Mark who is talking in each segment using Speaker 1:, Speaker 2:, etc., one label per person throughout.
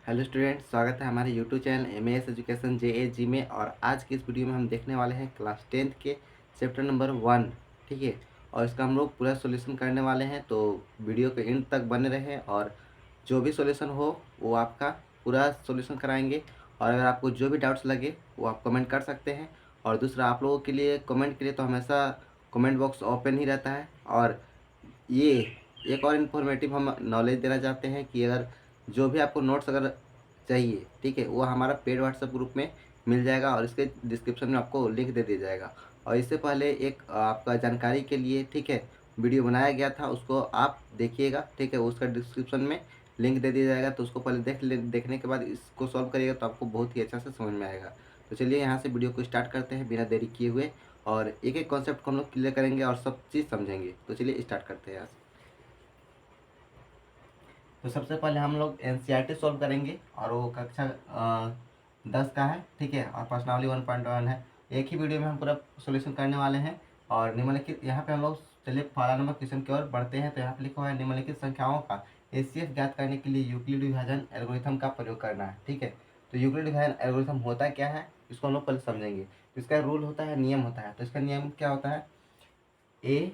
Speaker 1: Hello student, स्वागत है हमारे YouTube channel MAS education JAG में। और आज की इस वीडियो में हम देखने वाले हैं क्लास 10th के चैप्टर नंबर 1। ठीक है, और इसका हम लोग पूरा सॉल्यूशन करने वाले हैं, तो वीडियो के एंड तक बने रहें और जो भी सॉल्यूशन हो वो आपका पूरा सॉल्यूशन कराएंगे। और अगर आपको जो भी डाउट्स लगे वो आप कमेंट कर सकते हैं। और दूसरा, आप लोगों के लिए कमेंट के लिए तो हमेशा कमेंट बॉक्स ओपन ही रहता है। और ये एक और इन्फॉर्मेटिव हम नॉलेज देना चाहते हैं कि अगर जो भी आपको नोट्स अगर चाहिए, ठीक है, वो हमारा पेड व्हाट्सएप ग्रुप में मिल जाएगा और इसके डिस्क्रिप्शन में आपको लिंक दे दिया जाएगा। और इससे पहले एक आपका जानकारी के लिए, ठीक है, वीडियो बनाया गया था, उसको आप देखिएगा, ठीक है, उसका डिस्क्रिप्शन में लिंक दे दिया जाएगा। तो उसको पहले देखने के बाद इसको सॉल्व करिएगा तो आपको बहुत ही अच्छा से समझ में आएगा। तो चलिए यहाँ से वीडियो को स्टार्ट करते हैं बिना देरी किए हुए, और एक एक कॉन्सेप्ट को हम लोग क्लियर करेंगे और सब चीज़ समझेंगे। तो चलिए स्टार्ट करते हैं यहाँ से। तो सबसे पहले हम लोग एनसीईआरटी सॉल्व करेंगे और वो कक्षा 10 का है, ठीक है, और प्रश्नावली 1.1 है। एक ही वीडियो में हम पूरा सॉल्यूशन करने वाले हैं। और निम्नलिखित यहाँ पे हम लोग चलिए 12 नंबर क्वेश्चन की ओर बढ़ते हैं। तो यहाँ पे लिखा हुआ है निम्नलिखित संख्याओं का एचसीएफ ज्ञात करने के लिए यूक्लिड विभाजन एल्गोरिथम का प्रयोग करना है। ठीक है, तो यूक्लिड विभाजन एल्गोरिथम होता क्या है इसको हम लोग पहले समझेंगे। तो इसका रूल होता है, नियम होता है। तो इसका नियम क्या होता है, A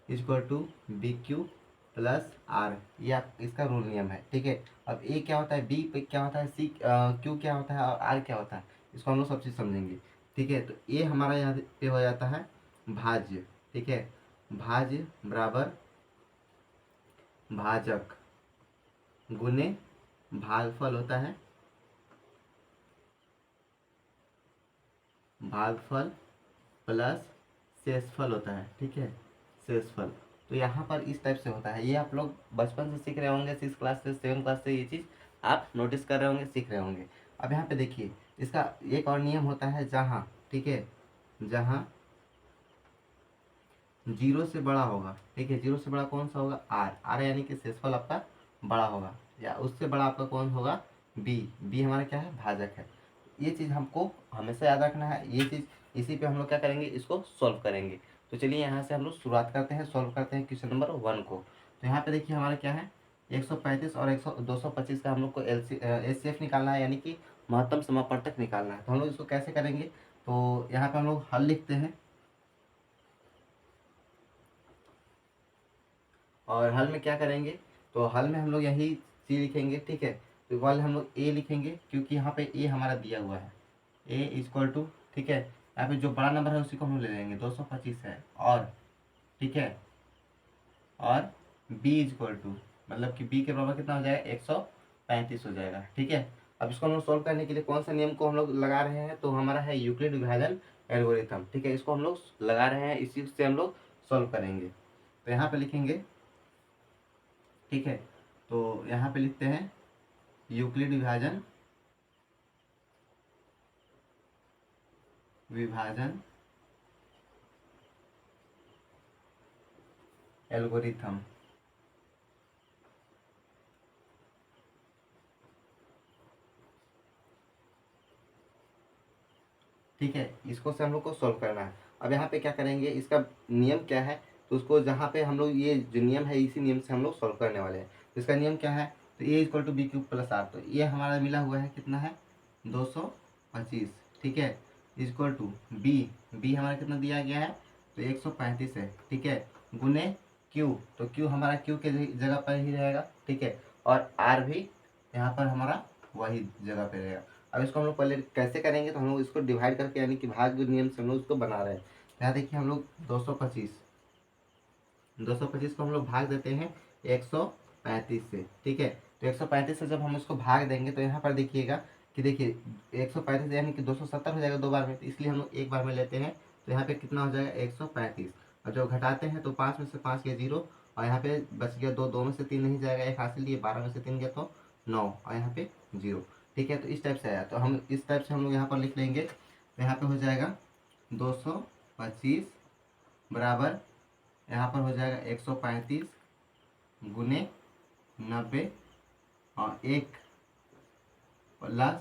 Speaker 1: equal to B Q plus R, ये आप इसका रूल नियम है। ठीक है, अब ए क्या होता है, बी पे क्या होता है, सी क्यू क्या होता है और आर क्या होता है, इसको हम लोग सब चीज़ समझेंगे। ठीक है, तो ए हमारा यहाँ पे हो जाता है भाज्य। ठीक है, भाज्य बराबर भाजक गुने भागफल होता है, भागफल प्लस शेषफल होता है। ठीक है, शेषफल। तो यहाँ पर इस टाइप से होता है। ये आप लोग बचपन से सीख रहे होंगे, 6 क्लास से 7 क्लास से ये चीज़ आप नोटिस कर रहे होंगे, सीख रहे होंगे। अब यहाँ पे देखिए, इसका एक और नियम होता है जहाँ, ठीक है, जहाँ जीरो से बड़ा होगा, ठीक है, जीरो से बड़ा कौन सा होगा, आर। आर यानी कि शेषफल आपका बड़ा होगा, या उससे बड़ा आपका कौन होगा, बी। बी हमारा क्या है, भाजक है। ये चीज़ हमको हमेशा याद रखना है। ये चीज़ इसी पे हम लोग क्या करेंगे, इसको सॉल्व करेंगे। तो चलिए यहाँ से हम लोग शुरुआत करते हैं, सॉल्व करते हैं क्वेश्चन नंबर 1 को। तो यहाँ पे देखिए हमारा क्या है, 135 और 225 का हम लोग को एचसीएफ निकालना है, यानी कि महत्तम समापवर्तक निकालना है। तो हम लोग इसको कैसे करेंगे, तो यहाँ पे हम लोग हल लिखते हैं और हल में क्या करेंगे, तो हल में हम लोग यही सी लिखेंगे। ठीक है, तो वाले हम लोग ए लिखेंगे क्योंकि यहाँ पे ए हमारा दिया हुआ है, ए इक्वल टू, ठीक है, यहाँ पे जो बड़ा नंबर है उसी को हम ले लेंगे, 225 है। और ठीक है, और बी इक्वल टू, मतलब कि बी के बराबर कितना हो जाएगा, 135 हो जाएगा। ठीक है, अब इसको हम लोग सॉल्व करने के लिए कौन सा नियम को हम लोग लगा रहे हैं, तो हमारा है यूक्लिड विभाजन एल्गोरिथम। ठीक है, इसको हम लोग लगा रहे हैं, इसी से हम लोग सॉल्व करेंगे। तो यहाँ पे लिखेंगे, ठीक है, तो यहाँ पे लिखते हैं यूक्लिड विभाजन विभाजन एल्गोरिथम। ठीक है, इसको से हम लोग को सॉल्व करना है। अब यहाँ पे क्या करेंगे, इसका नियम क्या है, तो उसको जहाँ पे हम लोग ये जो नियम है इसी नियम से हम लोग सॉल्व करने वाले हैं। तो इसका नियम क्या है, तो A equal to B cube plus R. तो ये हमारा मिला हुआ है कितना है, 225। ठीक है, इक्वल टू बी, बी हमारा कितना दिया गया है, तो 135 है। ठीक है, गुने क्यू, तो क्यू हमारा क्यू के जगह पर ही रहेगा। ठीक है, और आर भी यहाँ पर हमारा वही जगह पे रहेगा। अब इसको हम लोग पहले कैसे करेंगे, तो हम लोग इसको डिवाइड करके, यानी कि भाग नियम से हम लोग इसको बना रहे हैं। यहाँ देखिए हम लोग 225 को हम लोग भाग देते हैं 135 से। ठीक है, तो 135 से जब हम इसको भाग देंगे तो यहाँ पर देखिएगा कि देखिए 135 यानी कि 270 हो जाएगा दो बार में, तो इसलिए हम लोग एक बार में लेते हैं। तो यहाँ पे कितना हो जाएगा, 135। और जब घटाते हैं तो 5 में से 5 गया 0, और यहाँ पे बच गया 2, 2 में से 3 नहीं जाएगा, एक हासिल लिए, 12 में से 3 गया तो 9, और यहाँ पे 0। ठीक है, तो इस टाइप से आया, तो हम इस टाइप से हम लोग यहाँ पर लिख लेंगे। तो यहाँ पे हो जाएगा 225 बराबर, यहाँ पर हो जाएगा 135 गुने 90 और एक प्लस,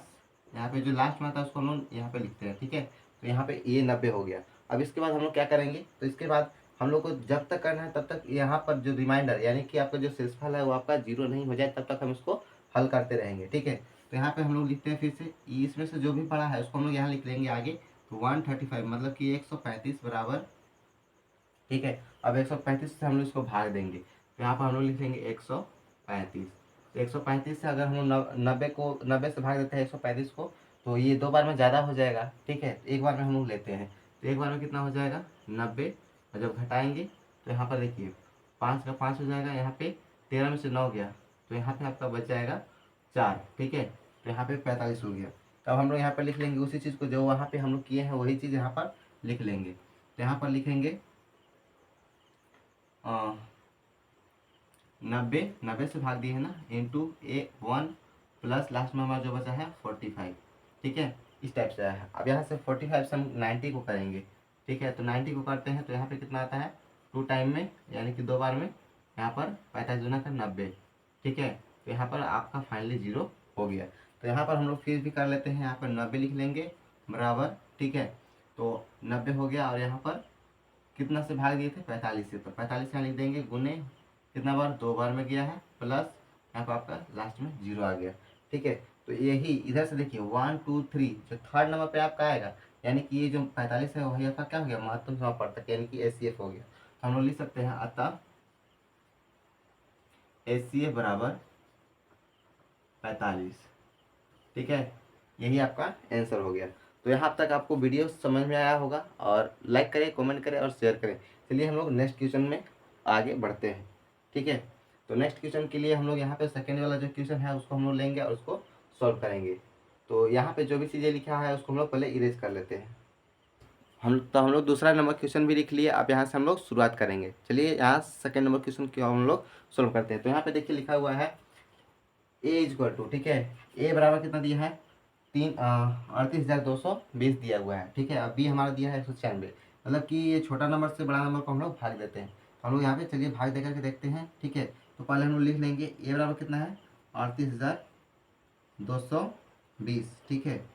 Speaker 1: यहाँ पे जो लास्ट में आता है उसको हम लोग यहाँ पे लिखते हैं। ठीक है, तो यहाँ पे ये 90 हो गया। अब इसके बाद हम लोग क्या करेंगे, तो इसके बाद हम लोग को जब तक करना है तब तक यहाँ पर जो रिमाइंडर, यानी कि आपका जो शेषफल है वो आपका जीरो नहीं हो जाए तब तक हम इसको हल करते रहेंगे। ठीक है, तो यहाँ पे हम लोग लिखते हैं फिर से, इसमें से जो भी पड़ा है उसको हम लोग यहाँ लिख लेंगे आगे। तो 135 मतलब कि 135 बराबर, ठीक है, अब 135 से हम लोग इसको भाग देंगे, तो यहाँ पर हम लोग लिख लेंगे 135। तो 135 से अगर हम लोग 90 से भाग देते हैं 135 को, तो ये 2 बार में ज़्यादा हो जाएगा। ठीक है, तो एक बार में हम लोग लेते हैं, तो एक बार में कितना हो जाएगा 90, और जब घटाएंगे तो यहाँ पर देखिए 5 का 5 हो जाएगा, यहाँ पे 13 में से 9 गया, तो यहाँ पे आपका बच जाएगा 4। ठीक है, तो यहाँ पे 45 हो गया। तो अब हम लोग यहाँ पर लिख लेंगे उसी चीज़ को जो वहाँ पे हम लोग किए हैं, वही चीज़ यहाँ पर लिख लेंगे। तो यहाँ पर लिखेंगे 90 से भाग दिए है ना, इंटू A1 प्लस लास्ट में हमारा जो बचा है 45। ठीक है, इस टाइप से है। अब यहाँ से 45 से हम 90 को करेंगे। ठीक है, तो 90 को करते हैं तो यहाँ पे कितना आता है 2 टाइम में, यानी कि 2 बार में, यहाँ पर 45 दूना का 90। ठीक है, तो यहाँ पर आपका फाइनली 0 हो गया। तो यहाँ पर हम लोग फिर भी कर लेते हैं, यहाँ पर 90 लिख लेंगे बराबर। ठीक है, तो 90 हो गया, और यहाँ पर कितना से भाग दिए थे 45 से, तो 45 यहाँ लिख देंगे गुने कितना बार, 2 बार में गया है, प्लस यहाँ पर आपका लास्ट में 0 आ गया। ठीक है, तो यही इधर से देखिए 1 2 3 जो थर्ड नंबर पे आपका आएगा, यानी कि ये जो 45 है वही आपका क्या हो गया, महत्तम समापवर्तक, यानी कि HCF हो गया। तो हम लोग लिख सकते हैं अतः HCF बराबर 45। ठीक है, यही आपका आंसर हो गया। तो यहाँ तक आपको वीडियो समझ में आया होगा, और लाइक करें, कमेंट करें और शेयर करें। चलिए हम लोग नेक्स्ट क्वेश्चन में आगे बढ़ते हैं। ठीक है, तो नेक्स्ट क्वेश्चन के लिए हम लोग यहाँ पे सेकेंड वाला जो क्वेश्चन है उसको हम लोग लेंगे और उसको सॉल्व करेंगे। तो यहाँ पे जो भी चीज़ें लिखा है उसको हम लोग पहले इरेज कर लेते हैं। हम लोग दूसरा नंबर क्वेश्चन भी लिख लिए। अब यहाँ से हम लोग शुरुआत करेंगे। चलिए यहाँ सेकेंड नंबर क्वेश्चन को हम लोग सॉल्व करते हैं। तो यहाँ पे देखिए लिखा हुआ है A=, ठीक है, ए बराबर कितना दिया है 38,220 दिया हुआ है। ठीक है, अब बी हमारा दिया है 196, मतलब कि ये छोटा नंबर से बड़ा नंबर को हम लोग भाग देते हैं। तो हम लोग यहाँ पे चलिए भाग दे करके देखते हैं। ठीक है, तो पहले हम लोग लिख लेंगे ए बराबर कितना है 38,220। ठीक है,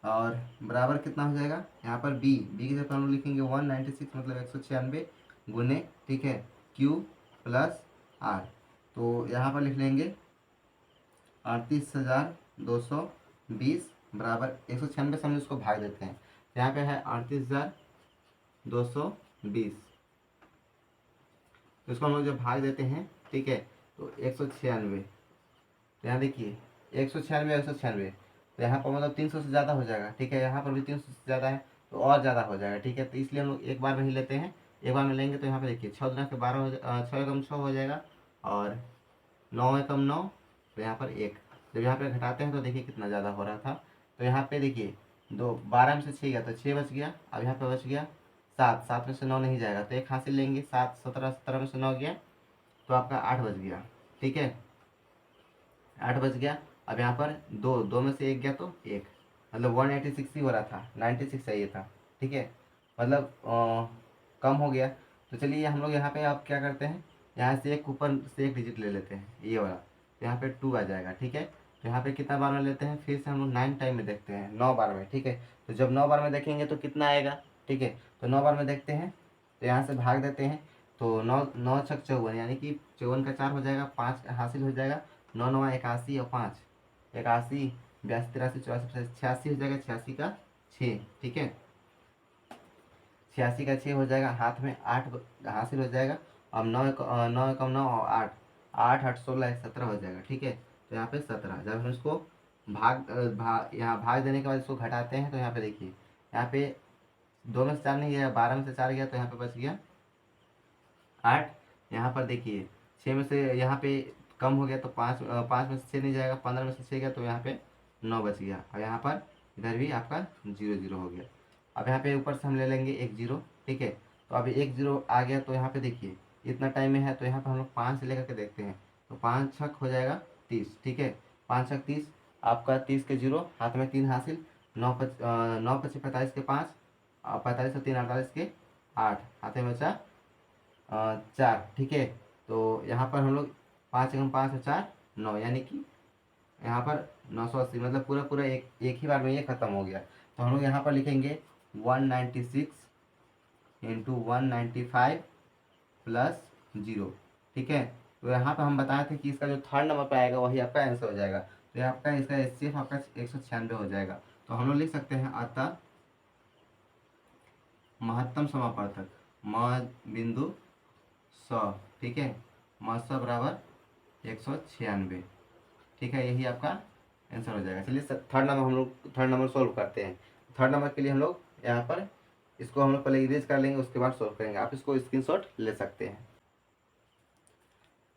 Speaker 1: और बराबर कितना हो जाएगा यहाँ पर बी की जगह हम लोग लिखेंगे 196 मतलब 196 गुने, ठीक है, क्यू प्लस आर। तो यहाँ पर लिख लेंगे 38,220 बराबर 196 से हम इसको भाग देते हैं। यहाँ पे है 38,220, तो इसको हम लोग जब भाग देते हैं, ठीक है, तो 196, तो यहाँ देखिए 196 196, तो यहाँ पर मतलब 300 से ज़्यादा हो जाएगा। ठीक है, यहाँ पर भी 300 से ज़्यादा है, तो और ज़्यादा हो जाएगा। ठीक है, तो इसलिए हम लोग एक बार में ही लेते हैं। एक बार में लेंगे तो यहाँ पे देखिए 6 दुना के 12 हो 6 एकम 6 हो जाएगा, और 9 एकम 9, तो यहाँ पर 1। जब यहाँ पे घटाते हैं तो देखिए कितना ज़्यादा हो रहा था। तो यहाँ पे देखिए 12 में से 6 गया तो 6 बच गया। अब यहाँ पे बच गया 7 में से 9 नहीं जाएगा, तो 1 हासिल लेंगे, 7 17 17 में से 9 गया, तो आपका 8 बच गया। ठीक है, 8 बच गया। अब यहाँ पर 2 में से 1 गया तो 1, मतलब 186 ही हो रहा था, 96 चाहिए था। ठीक है, मतलब कम हो गया। तो चलिए हम लोग यहाँ पे आप क्या करते हैं, यहाँ से एक ऊपर से एक डिजिट ले लेते हैं, ये वाला, तो यहाँ पे 2 आ जाएगा। ठीक है, तो यहाँ पे कितना बार में लेते हैं, फिर से हम लोग 9 टाइम में देखते हैं, 9 बार में। ठीक है, तो जब 9 बार में देखेंगे तो कितना आएगा। ठीक है, तो 9 बार में देखते हैं, तो यहाँ से भाग देते हैं, तो 9 छक 54, यानी कि 54 का 4 हो जाएगा, 5 हासिल हो जाएगा, 9 9 81 और 5 81, 82 83 84 86 हो जाएगा, 86 का 6। ठीक है, 86 का 6 हो जाएगा, हाथ में 8 हासिल हो जाएगा। अब 9 एकम 9 और 8 8 8 16 17 हो जाएगा। ठीक है, तो यहाँ पे 17, जब हम इसको यहाँ भाग देने के बाद इसको घटाते हैं, तो यहाँ पे देखिए, यहाँ पे 2 में से 4 नहीं गया, 12 में से 4 गया, तो यहाँ पे बच गया 8। यहाँ पर देखिए 6 में से यहाँ पे कम हो गया, तो 5 में से 6 नहीं जाएगा, 15 में से 6 गया, तो यहाँ पे 9 बच गया। और यहाँ पर इधर भी आपका 0 0 हो गया। अब यहाँ पे ऊपर से हम ले लेंगे 1 0। ठीक है, तो अभी 1 0 आ गया, तो यहाँ पे देखिए इतना टाइम में है, तो यहाँ पर हम लोग 5 से लेकर के देखते हैं, तो 5 छक हो जाएगा 30। ठीक है, 5 छक 30, आपका 30 के 0, हाथ में 3 हासिल, 9 पच्चीस 45 के 5, 45 से 3 48 के 8, हाथ में बचा 4। ठीक है, तो यहाँ पर हम लोग 5 एकम 5 और 4 9, यानी कि यहाँ पर 980, मतलब पूरा पूरा एक ही बार में ये ख़त्म हो गया। तो हम लोग यहाँ पर लिखेंगे 196 इंटू 195 प्लस 0। ठीक है, तो यहाँ पे हम बताए थे कि इसका जो थर्ड नंबर पे आएगा वही आपका आंसर हो जाएगा। तो ये आपका इसका HCF आपका 196 हो जाएगा। तो हम लोग लिख सकते हैं अतः महत्तम समापवर्तक म बिंदु 100, ठीक है, म 100 बराबर 196, ठीक है, यही आपका आंसर हो जाएगा। चलिए थर्ड नंबर हम लोग थर्ड नंबर सोल्व करते हैं। थर्ड नंबर के लिए हम लोग यहाँ पर इसको हम लोग पहले इरेज कर लेंगे, उसके बाद सोल्व करेंगे। आप इसको स्क्रीनशॉट ले सकते हैं।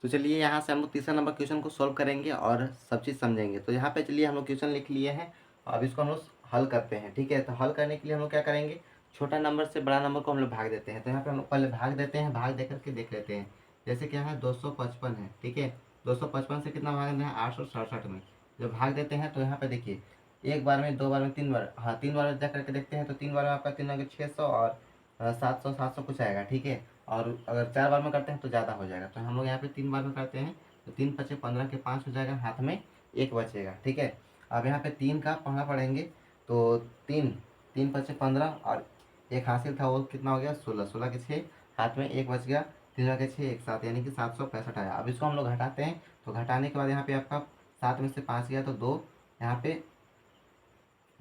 Speaker 1: तो चलिए यहाँ से हम लोग तीसरा नंबर क्वेश्चन को सॉल्व करेंगे और सब चीज़ समझेंगे। तो यहाँ पे चलिए हम लोग क्वेश्चन लिख लिए हैं, अब इसको हम लोग हल करते हैं, ठीक है। तो हल करने के लिए हम लोग क्या करेंगे, छोटा नंबर से बड़ा नंबर को हम लोग भाग देते हैं। तो यहाँ पे हम लोग पहले भाग देते हैं, भाग दे करके देख लेते हैं। जैसे क्या है 255 है, ठीक है, 255 से कितना भागना है 867 में। जब भाग देते हैं तो यहाँ पे देखिए एक बार में, दो बार में, तीन बार, हाँ 3 बार जा करके देखते हैं। तो 3 बार में आपका 3 600 और 700 कुछ आएगा, ठीक है। और अगर 4 बार में करते हैं तो ज़्यादा हो जाएगा। तो हम लोग यहाँ पे 3 बार में करते हैं, तो 3 पचे 15 के 5 हो जाएगा, हाथ में 1 बचेगा, ठीक है। अब यहाँ पे 3 का पढ़ना पढ़ेंगे, तो 3 3 पचे 15 और एक हासिल था वो कितना हो गया 16, 16 के 6, हाथ में 1 बच गया, 3 के 6 एक साथ, यानी कि 765 आया। अब इसको हम लोग घटाते हैं, तो घटाने के बाद यहाँ पे आपका 7 में से 5 गया तो 2, यहाँ पे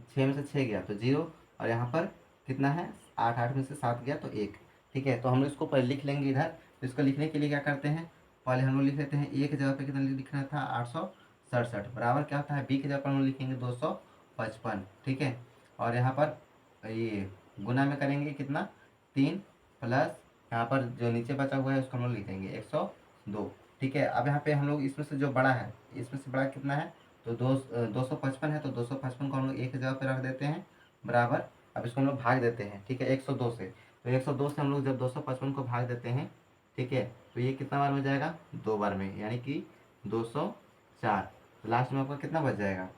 Speaker 1: 6 में से 6 गया तो 0, और यहाँ पर कितना है 8, 8 में से 7 गया तो 1, ठीक है। तो हम लोग इसको पहले लिख लेंगे इधर। तो इसको लिखने के लिए क्या करते हैं, पहले हम लोग लिख लेते हैं ए की जगह पे कितना लिखना था 867, बराबर क्या होता है बी की जगह पर हम लोग लिखेंगे 255, ठीक है। और यहाँ पर ये गुना में करेंगे कितना 3 प्लस यहाँ पर जो नीचे बचा हुआ है उसको हम लोग लिखेंगे 102, ठीक है। अब यहाँ पे हम लोग इसमें से जो बड़ा है, इसमें से बड़ा कितना है, तो 255 है, तो 255 को हम लोग एक जगह पे रख देते हैं, बराबर। अब इसको हम लोग भाग देते हैं, ठीक है, 102 से। तो 102 से हम लोग जब 255 को भाग देते हैं, ठीक है, तो ये कितना बार में जाएगा 2 बार में, यानी कि 204। तो लास्ट में आपका कितना बच जाएगा,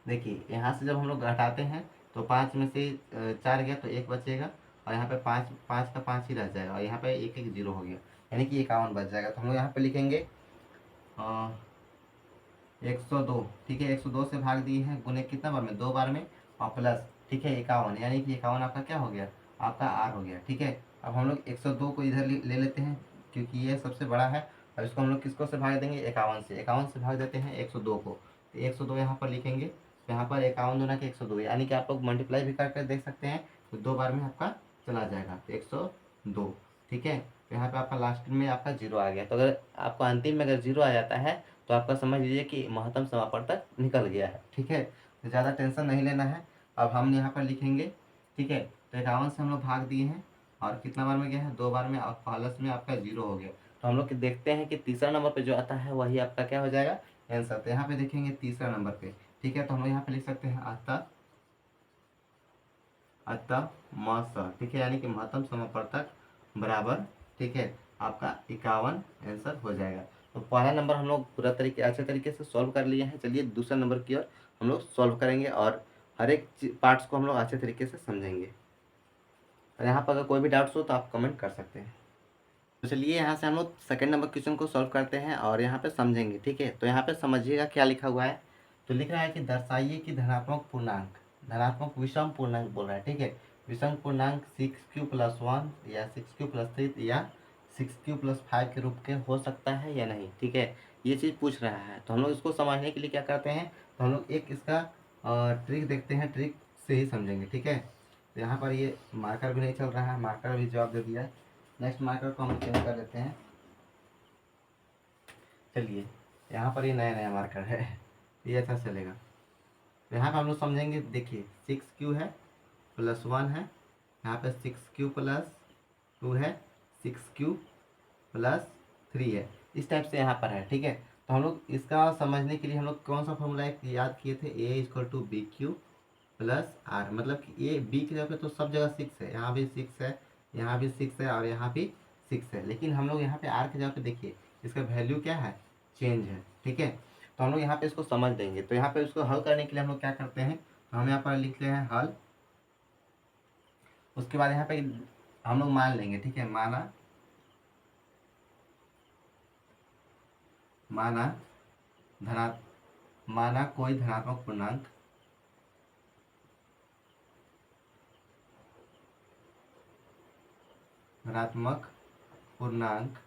Speaker 1: देखिए यहाँ से जब हम लोग घटाते हैं तो 5 में से 4 गया तो 1 बचेगा, और यहाँ पे 5 5 का 5 ही रह जाएगा, और यहाँ पे 1 0 हो गया, यानी कि 51 बच जाएगा। तो हम लोग यहाँ पे लिखेंगे 102, ठीक है, 102 से भाग दिए हैं, गुने कितना बार में 2 बार में, और प्लस, ठीक है 51, यानी कि 51 आपका क्या हो गया, आपका आर हो गया, ठीक है। अब हम लोग 102 को इधर ले लेते हैं क्योंकि ये सबसे बड़ा है। अब इसको हम लोग किसको से भाग देंगे 51 से, 51 से भाग देते हैं 102 को, तो 102 यहाँ पर लिखेंगे। तो यहाँ पर 51 दूना के 102, यानी कि आप लोग मल्टीप्लाई भी करके देख सकते हैं, तो 2 बार में आपका चला जाएगा, तो 102, ठीक है। तो यहाँ पे आपका लास्ट में आपका 0 आ गया। तो अगर आपको अंतिम में अगर 0 आ जाता है तो आपका समझ लीजिए कि महत्तम समापवर्तक निकल गया है, ठीक है। तो ज़्यादा टेंशन नहीं लेना है। अब हम यहाँ पर लिखेंगे, ठीक है, तो 51 से हम लोग भाग दिए हैं, और कितना बार में गया है 2 बार में, और प्लस में आपका 0 हो गया। तो हम लोग देखते हैं कि तीसरा नंबर पे जो आता है वही आपका क्या हो जाएगा आंसर। तो यहाँ पे देखेंगे तीसरा नंबर पे, ठीक है, तो हम लोग यहाँ पे लिख सकते हैं अतः अतः म स, ठीक है, यानी कि महत्तम समापवर्तक बराबर, ठीक है, आपका 51 आंसर हो जाएगा। तो पहला नंबर हम लोग पूरा तरीके अच्छे तरीके से सॉल्व कर लिए हैं। चलिए दूसरा नंबर की ओर हम लोग सॉल्व करेंगे, और हर एक पार्ट्स को हम लोग अच्छे तरीके से समझेंगे। और यहाँ पर अगर कोई भी डाउट्स हो तो आप कमेंट कर सकते हैं। तो चलिए यहाँ से हम लोग सेकंड नंबर क्वेश्चन को सॉल्व करते हैं और यहाँ पे समझेंगे, ठीक है। तो यहाँ पे समझिएगा क्या लिखा हुआ है। तो लिख रहा है कि दर्शाइए कि धनात्मक पूर्णांक, धनात्मक विषम पूर्णांक बोल रहा है, ठीक है, विषम पूर्णांक 6q+1 या 6q+3 या 6q+5 के रूप के हो सकता है या नहीं, ठीक है, ये चीज़ पूछ रहा है। तो हम लोग इसको समझने के लिए क्या करते हैं, तो हम लोग एक इसका ट्रिक देखते हैं, ट्रिक से ही समझेंगे, ठीक है। तो यहाँ पर ये मार्कर भी नहीं चल रहा है, मार्कर भी जवाब दे दिया है। नेक्स्ट मार्कर को हम चेंज कर लेते हैं। चलिए यहाँ पर ये नया नया मार्कर है, ये अच्छा चलेगा। तो यहाँ पर हम लोग समझेंगे, देखिए 6q है +1 है, यहाँ पे 6q+2 है, 6q+3 है, इस टाइप से यहाँ पर है, ठीक है। तो हम लोग इसका समझने के लिए हम लोग कौन सा फॉर्मूला याद किए थे, a=bq+r, मतलब कि ए बी की जगह पे तो सब जगह 6 है, यहाँ भी 6 है, यहाँ भी 6 है, और यहाँ भी 6 है, लेकिन हम लोग यहाँ पे आर की जगह पे देखिए इसका वैल्यू क्या है, चेंज है, ठीक है। तो हम लोग यहाँ पे इसको समझ देंगे। तो यहाँ पे इसको हल करने के लिए हम लोग क्या करते हैं, तो हम यहाँ पर लिखते हैं हल, उसके बाद यहाँ पे हम लोग मान लेंगे, ठीक है, माना धना माना कोई धनात्मक पूर्णांक धनात्मक पूर्णांक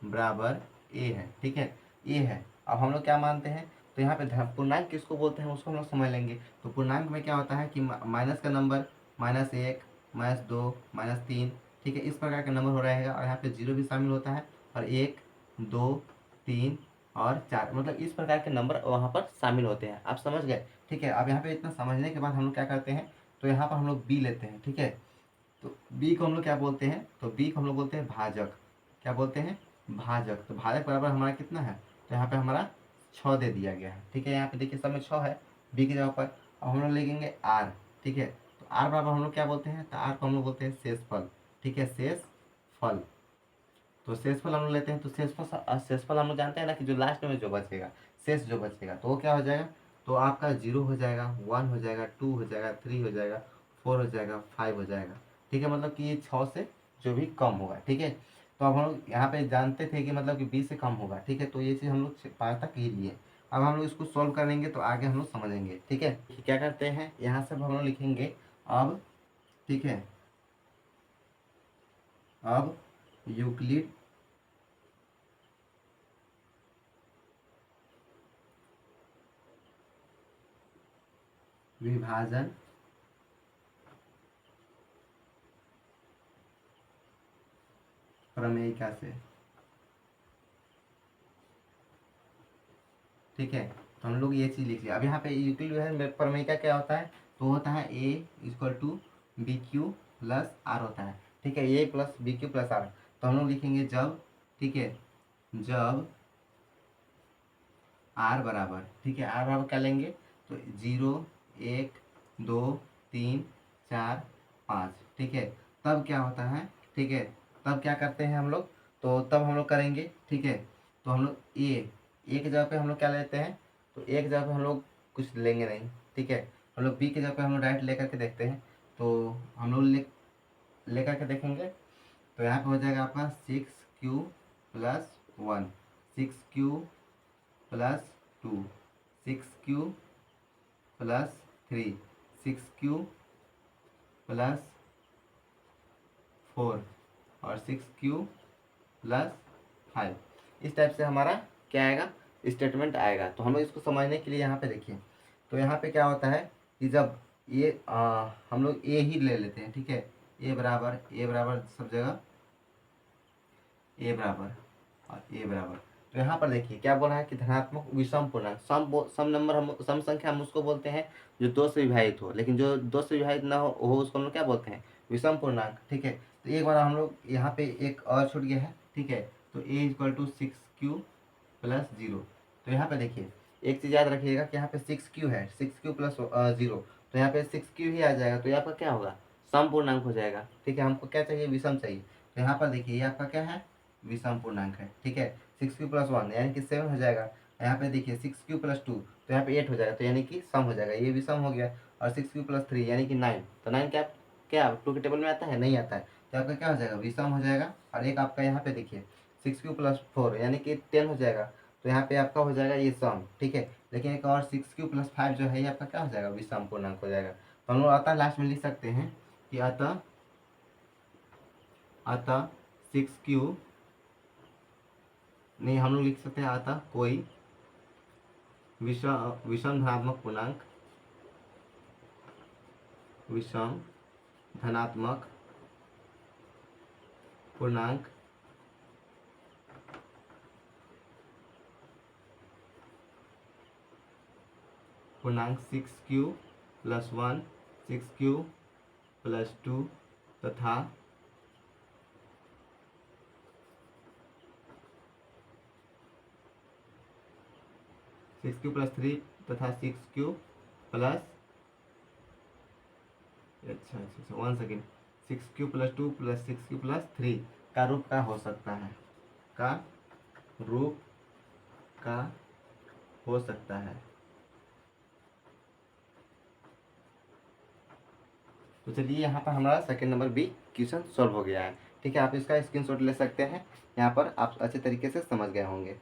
Speaker 1: बराबर ए है, ठीक है, ए है। अब हम लोग क्या मानते हैं, तो यहाँ पे पूर्णांक किसको बोलते हैं उसको हम लोग समझ लेंगे। तो पूर्णांक में क्या होता है कि माइनस का नंबर -1, -2, -3, ठीक है, इस प्रकार का नंबर हो रहेगा, और यहाँ पे जीरो भी शामिल होता है, और 1, 2, 3 और 4, मतलब इस प्रकार के नंबर वहाँ पर शामिल होते हैं। आप समझ गए, ठीक है। अब यहाँ पे इतना समझने के बाद हम लोग क्या करते हैं, तो यहाँ पर हम लोग बी लेते हैं, ठीक है। तो बी को हम लोग क्या बोलते हैं, तो बी को हम लोग बोलते हैं भाजक। क्या बोलते हैं, भाजक। तो भाजक बराबर हमारा कितना है, तो यहाँ पे हमारा 6 दे दिया गया है, ठीक है। यहाँ पे देखिए सब में 6 है बी की जगह पर। अब हम लोग लिखेंगे आर, ठीक है। तो आर बराबर हम लोग क्या बोलते हैं, तो आर को हम लोग बोलते हैं शेषफल, ठीक है, शेषफल। तो शेषफल हम लोग लेते हैं, तो शेषफल हम लोग जानते हैं ना कि जो लास्ट में जो बचेगा, शेष जो बचेगा, तो वो क्या हो जाएगा, तो आपका 0 हो जाएगा, 1 हो जाएगा, 2 हो जाएगा, 3 हो जाएगा, 4 हो जाएगा, 5 हो जाएगा, ठीक है। मतलब कि ये 6 से जो भी कम होगा, ठीक है। तो अब हम लोग यहाँ पे जानते थे कि मतलब कि 20 से कम होगा, ठीक है। तो ये चीज़ हम लोग 5 तक ही लिए। अब हम लोग इसको सॉल्व करेंगे तो आगे हम लोग समझेंगे, ठीक है। क्या करते हैं, यहाँ से हम लोग लिखेंगे अब, ठीक है, अब यूक्लिड विभाजन प्रमेयिका से, ठीक है। तो हम लोग ये चीज़ लिख लिया। अब यहाँ पे यूक्लिड विभाजन प्रमेयिका क्या होता है, तो होता है A equal to B Q plus R होता है, ठीक है, A plus B Q plus R. तो हम लोग लिखेंगे जब, ठीक है, जब आर बराबर, ठीक है, आर बराबर क्या लेंगे, तो 0, 1, 2, 3, 4, 5, ठीक है। तब क्या होता है, ठीक है, तब क्या करते हैं हम लोग, तो तब हम लोग करेंगे, ठीक है। तो हम लोग ए की जगह पे हम लोग क्या लेते हैं, तो ए की जगह पे हम लोग कुछ लेंगे नहीं, ठीक है। हम लोग बी की जगह पे हम लोग डायरेक्ट लेकर के देखते हैं। तो हम लोग लेकर के देखेंगे, तो यहाँ पे हो जाएगा आपका 6q+1, 6q+2, 6q+3, 6q+4 और 6q+5, इस टाइप से हमारा क्या आएगा, स्टेटमेंट आएगा। तो हम लोग इसको समझने के लिए यहाँ पे देखिए, तो यहाँ पे क्या होता है कि जब ये हम लोग ए ही ले लेते हैं, ठीक है, ए बराबर सब जगह ए बराबर और ए बराबर। तो यहाँ पर देखिए क्या बोला है कि धनात्मक विषम पूर्णांक, सम नंबर, हम सम संख्या हम उसको बोलते हैं जो 2 से विभाजित हो, लेकिन जो 2 से विभाजित ना हो उसको हम लोग क्या बोलते हैं, विषम पूर्णांक, ठीक है। तो एक बार हम लोग यहाँ पे एक और छूट गया है, ठीक है। तो ए इक्वल टू 6q+0। तो यहाँ पे देखिए एक चीज़ याद रखिएगा कि यहाँ पे 6q है, 6q+0, तो यहाँ पे 6q ही आ जाएगा। तो यहाँ पर क्या होगा, सम पूर्णांक हो जाएगा, ठीक है। हमको क्या चाहिए, विषम चाहिए। तो यहाँ पर देखिए ये आपका क्या है, विषम पूर्णांक है, ठीक है। 6q+1 यानी कि 7 हो जाएगा। यहाँ पे देखिए 6q+2 तो यहाँ पे 8 हो जाएगा, तो यानी कि सम हो जाएगा, ये भी सम हो गया। और 6q+3 यानी कि 9, तो 9 क्या क्या 2 के टेबल में आता है, नहीं आता है। तो आपका क्या हो जाएगा, विषम हो जाएगा। और एक आपका यहाँ पे देखिए 6q+4 यानी कि 10 हो जाएगा, तो यहाँ पे आपका हो जाएगा ये सम, ठीक है। लेकिन एक और 6q+5 जो है ये आपका क्या हो जाएगा, विषम पूर्णांक हो जाएगा। तो हम लोग अतः लास्ट में लिख सकते हैं कि अतः अतः 6q, नहीं, हम लोग लिख सकते हैं अतः कोई विषम धनात्मक पूर्णांक, विषम धनात्मक पूर्णांक पूर्णांक 6q+1, 6q+2 तथा 6q+3 तथा 6q प्लस, अच्छा 1 सेकेंड, 6q+2 प्लस 6q+3 का रूप का हो सकता है, का रूप का हो सकता है। तो चलिए यहाँ पर हमारा second number B question solve हो गया है, ठीक है। आप इसका स्क्रीनशॉट ले सकते हैं, यहाँ पर आप अच्छे तरीके से समझ गए होंगे।